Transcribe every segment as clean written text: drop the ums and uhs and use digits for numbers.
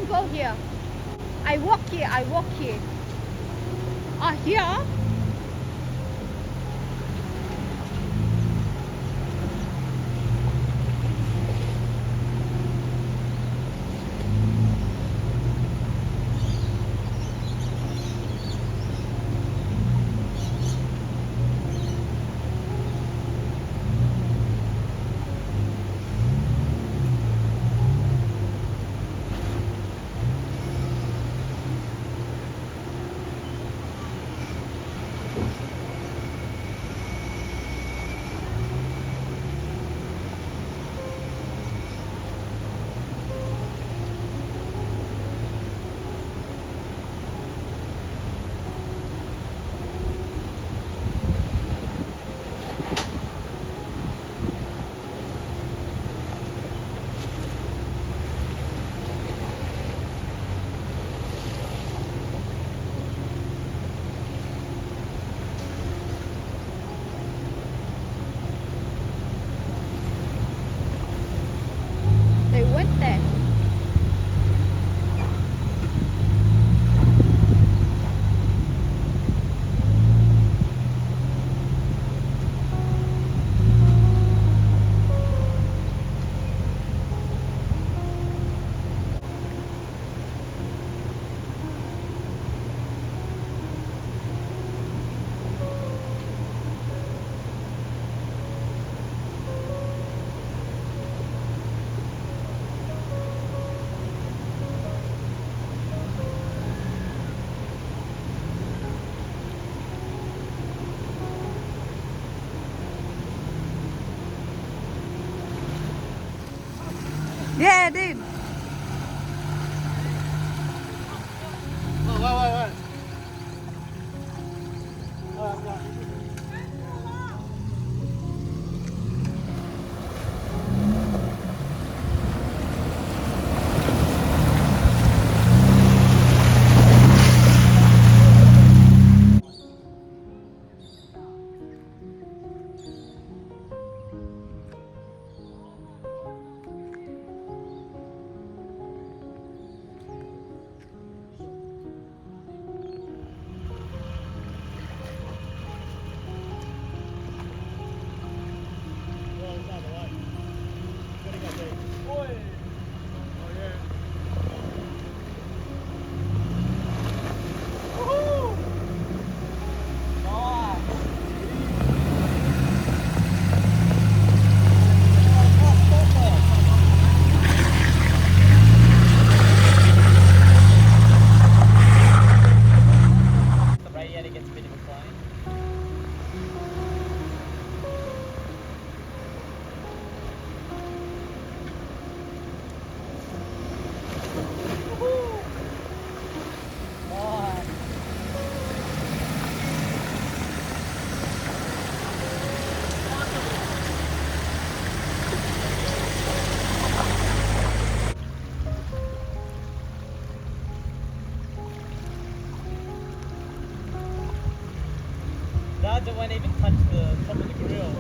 don't go here. I walk here. I walk here. Here. They went there. Yeah, dude. That won't even touch the top of the grill.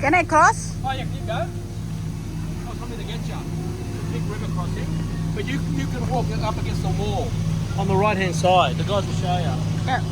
Can I cross? Oh yeah, can you go? I'll come in to get you. It's a big river crossing. But you can walk up against the wall on the right hand side. The guys will show you. Yeah.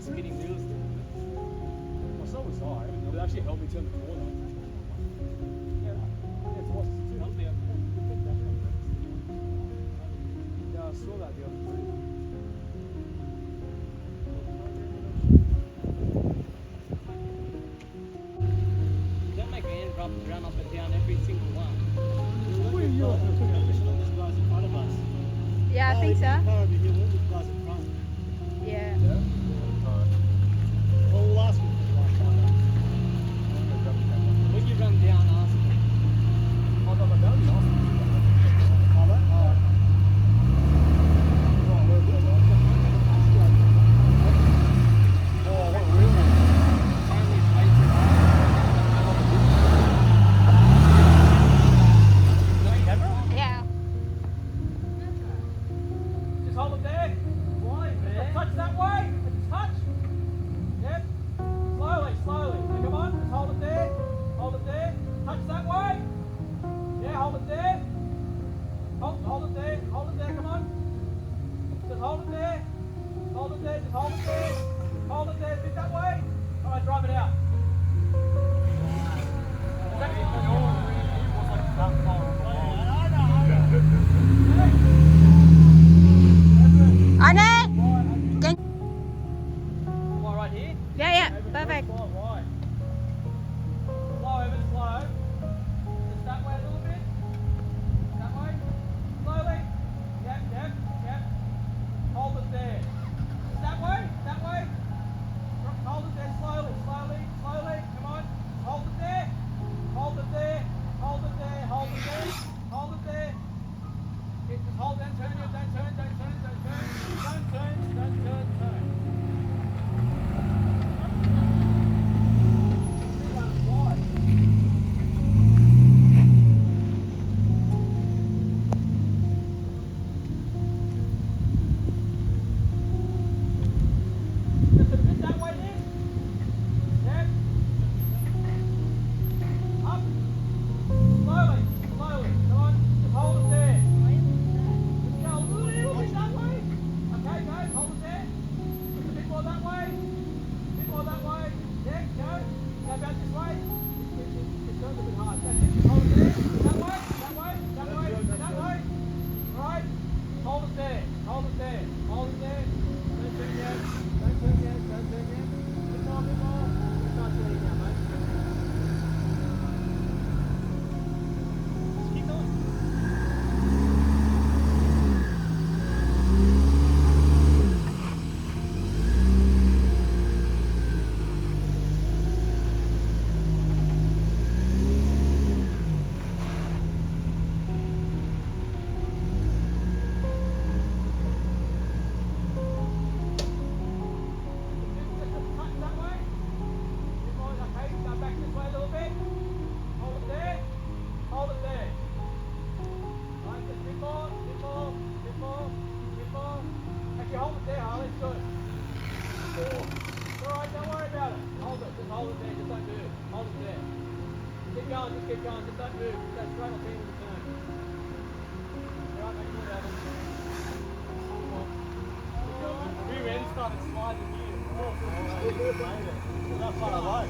actually spinning wheels there. Well, so was I. It actually helped me turn the corner. Yeah, it's awesome. Hopefully I'm Yeah, I saw that the other day. You don't make Ian run up and down every single one. Where are you at? Those guys in front of us. Yeah, I think so. Car over here, look, the guys in front. Yeah. Well, we'll ask them for the last time. When you run down, ask them. Oh, no, but that was awesome. Oh, that? Oh. Oh, what really? Apparently it's way too high. Yeah. Just hold it there. Why, man? Touch that way. Touch. Yep. Slowly, slowly. Now, come on. Just hold it there. Hold it there. Touch that way. Yeah, hold it there. Hold it there. Hold it there. Come on. Just hold it there. Hold it there. Just hold it there. Hold it there. Bit that way. All right, drive it out. Arne! Can... Fly right here. Yeah, yeah. Over, Perfect. Fly right. Slow, over, slow. Just that way a little bit. That way. Slowly. Yep, yep, yep. Hold it there. Just that way, that way. Hold it there slowly, slowly, slowly. Come on. Hold it there. Hold it there. Hold it there. Hold it there. Hold it there. Just hold, don't turn it, don't turn, don't turn, don't turn. Don't turn, don't turn, turn. Just a bit that way then. Yep. Up. Slowly, slowly. Come on, just hold it there. Just go a little bit that way. Okay, go, hold it there. Just a bit more that way. A bit more that way. Yeah, go. Go about this way. It turns a bit hard. That's it, just hold it there. That way, that way, that way, that way. Alright. Hold it there. Hold it there. Hold it there. Don't turn yet. Don't turn yet. Don't turn yet. Bit more, bit more. It's not turning now, mate. Just keep going. Just keep going, just don't move. Just go straight on the end of the turn. Alright, make sure that Rear end started sliding here. Not far away.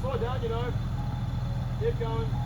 Slow down, you know. Keep going.